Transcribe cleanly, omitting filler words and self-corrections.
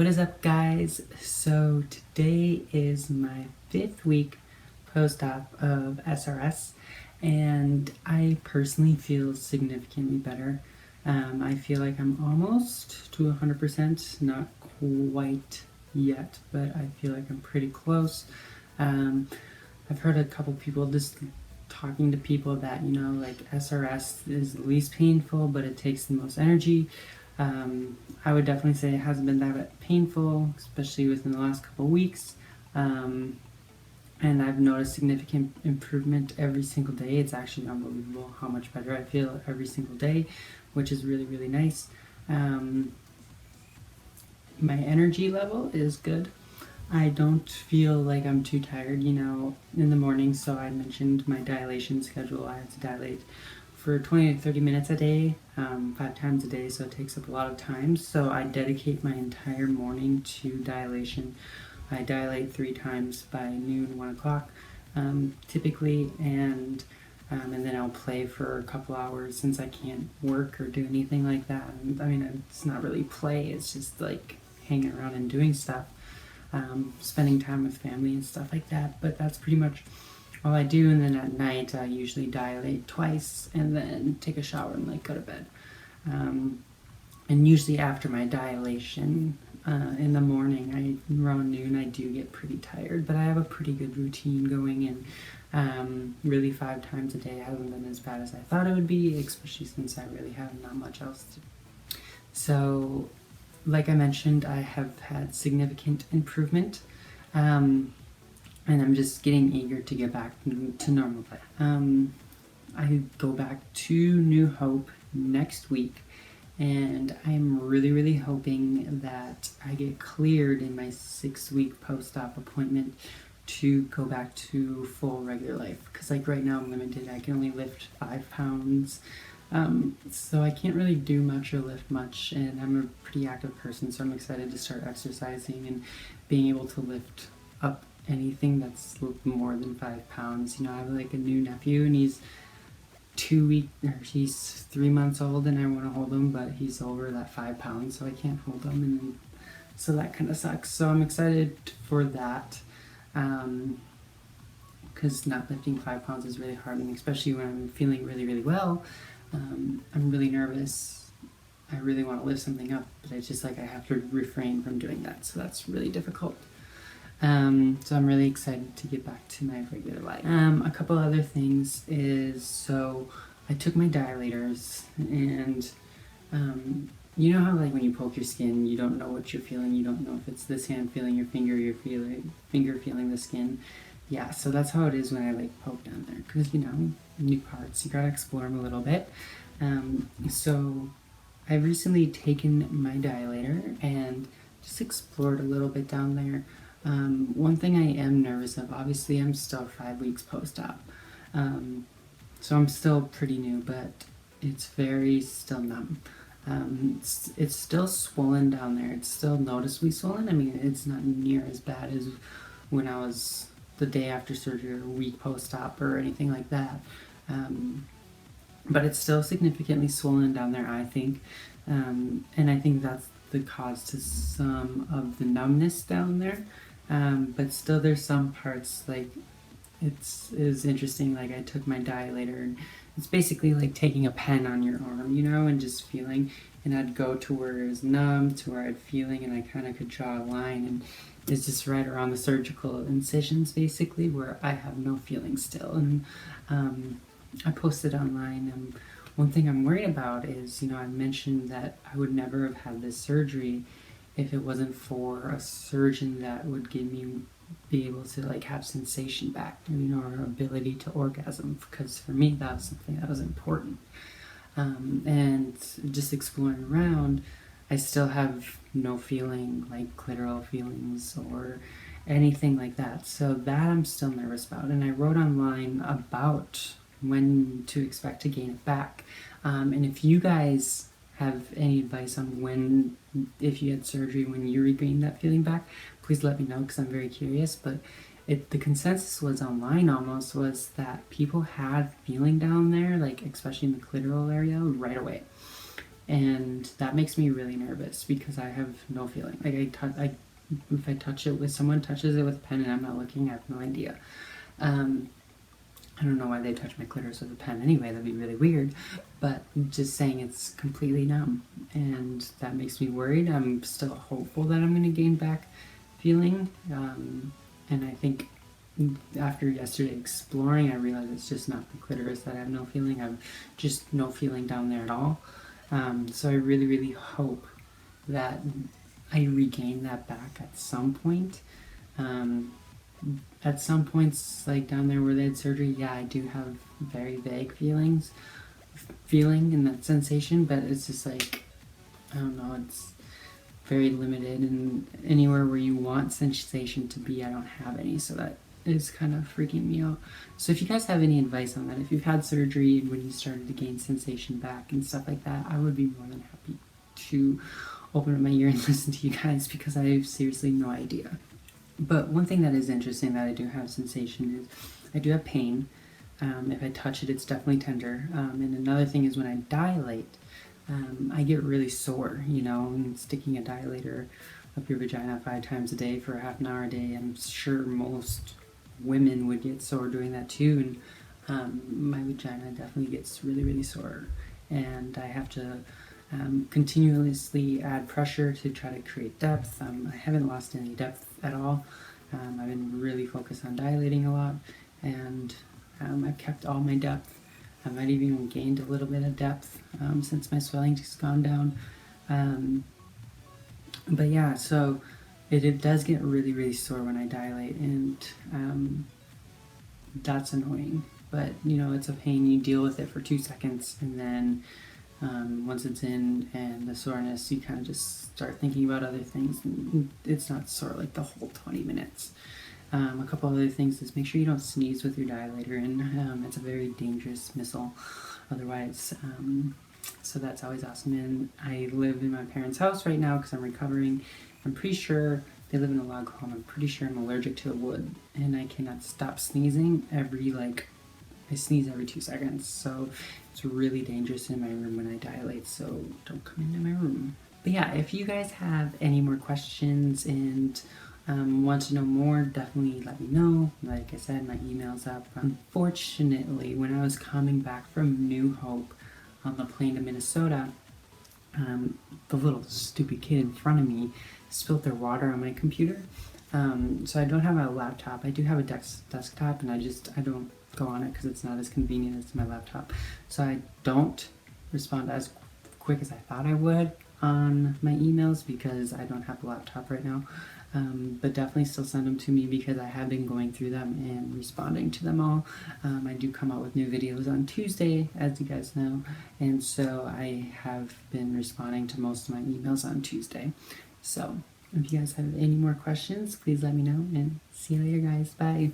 What is up, guys? So today is my 5th week post-op of SRS, and I personally feel significantly better. I feel like I'm almost to 100%, not quite yet, but I feel like I'm pretty close. I've heard a couple people just talking to people that, like SRS is the least painful, but it takes the most energy. I would definitely say it hasn't been that painful, especially within the last couple of weeks. And I've noticed significant improvement every single day. It's actually unbelievable how much better I feel every single day, which is really, really nice. My energy level is good. I don't feel like I'm too tired, in the morning. So I mentioned my dilation schedule. I have to dilate for 20 to 30 minutes a day, 5 times a day, so it takes up a lot of time. So I dedicate my entire morning to dilation. I dilate 3 times by noon, 1 o'clock, typically, and then I'll play for a couple hours since I can't work or do anything like that. I mean, it's not really play, it's just like hanging around and doing stuff, spending time with family and stuff like that, but that's pretty much all I do. And then at night I usually dilate twice and then take a shower and go to bed. And usually after my dilation in the morning, around noon, I do get pretty tired, but I have a pretty good routine going, and really 5 times a day hasn't been as bad as I thought it would be, especially since I really have not much else to do. So like I mentioned, I have had significant improvement. And I'm just getting eager to get back to normal life. I go back to New Hope next week, and I'm really, really hoping that I get cleared in my 6-week post-op appointment to go back to full regular life. Because right now I'm limited. I can only lift 5 pounds. So I can't really do much or lift much, and I'm a pretty active person, so I'm excited to start exercising and being able to lift up anything that's more than 5 pounds. I have a new nephew, and he's 3 months old, and I want to hold him, but he's over that 5 pounds, so I can't hold him, and so that kind of sucks. So I'm excited for that, because not lifting 5 pounds is really hard, and especially when I'm feeling really, really well. I'm really nervous. I really want to lift something up, but it's just I have to refrain from doing that, so that's really difficult. So I'm really excited to get back to my regular life. A couple other things is, so I took my dilators, and you know how when you poke your skin, you don't know what you're feeling. You don't know if it's this hand feeling your finger, finger feeling the skin. Yeah, so that's how it is when I poke down there, because new parts, you gotta explore them a little bit. So I've recently taken my dilator and just explored a little bit down there. One thing I am nervous of, obviously I'm still 5 weeks post-op, so I'm still pretty new, but it's very still numb. It's still swollen down there. It's still noticeably swollen. I mean, it's not near as bad as when I was the day after surgery or a week post-op or anything like that, but it's still significantly swollen down there, I think, and I think that's the cause to some of the numbness down there. But still there's some parts, it was interesting, I took my dilator, and it's basically like taking a pen on your arm, and just feeling, and I'd go to where it was numb, to where I'd feeling, and I kind of could draw a line, and it's just right around the surgical incisions, basically, where I have no feeling still. And I posted online, and one thing I'm worried about is, I mentioned that I would never have had this surgery if it wasn't for a surgeon that would be able to have sensation back, or ability to orgasm, because for me that was something that was important. And just exploring around, I still have no feeling, clitoral feelings or anything like that, so that I'm still nervous about. And I wrote online about when to expect to gain it back, and if you guys have any advice on if you had surgery, when you regained that feeling back, please let me know, because I'm very curious. But the consensus was online almost was that people had feeling down there, especially in the clitoral area, right away. and that makes me really nervous because I have no feeling. Like if I touch it with someone touches it with a pen and I'm not looking, I have no idea. I don't know why they touch my clitoris with a pen anyway, that'd be really weird, but just saying it's completely numb, and that makes me worried. I'm still hopeful that I'm going to gain back feeling, and I think after yesterday exploring, I realized it's just not the clitoris that I have no feeling. I have just no feeling down there at all. So I really, really hope that I regain that back at some point. At some points, like down there where they had surgery, yeah, I do have very vague feeling and that sensation, but it's just like, I don't know, it's very limited, and anywhere where you want sensation to be, I don't have any, so that is kind of freaking me out. So if you guys have any advice on that, if you've had surgery and when you started to gain sensation back and stuff like that, I would be more than happy to open up my ear and listen to you guys, because I have seriously no idea. But one thing that is interesting that I do have sensation is I do have pain. If I touch it, it's definitely tender. And another thing is when I dilate, I get really sore, you know, and sticking a dilator up your vagina 5 times a day for a half an hour a day. I'm sure most women would get sore doing that too. And my vagina definitely gets really, really sore. And I have to continuously add pressure to try to create depth. I haven't lost any depth at all. I've been really focused on dilating a lot, and I've kept all my depth. I might have even gained a little bit of depth since my swelling's just gone down. But yeah, so it does get really, really sore when I dilate, and that's annoying. But, you know, it's a pain. You deal with it for 2 seconds, and then once it's in and the soreness, you kind of just start thinking about other things, and it's not sore like the whole 20 minutes. A couple other things is make sure you don't sneeze with your dilator in. It's a very dangerous missile otherwise. So that's always awesome. And I live in my parents' house right now because I'm recovering. I'm pretty sure they live in a log home. I'm pretty sure I'm allergic to wood, and I cannot stop sneezing I sneeze every 2 seconds, so it's really dangerous in my room when I dilate, so don't come into my room. But yeah, if you guys have any more questions and want to know more, definitely let me know. Like I said, my email's up. Unfortunately, when I was coming back from New Hope on the plane to Minnesota, the little stupid kid in front of me spilled their water on my computer. So I don't have a laptop. I do have a desktop, and I don't go on it because it's not as convenient as my laptop. So I don't respond as quick as I thought I would on my emails because I don't have a laptop right now. But definitely still send them to me because I have been going through them and responding to them all. I do come out with new videos on Tuesday, as you guys know, and so I have been responding to most of my emails on Tuesday. So if you guys have any more questions, please let me know, and see you later, guys. Bye.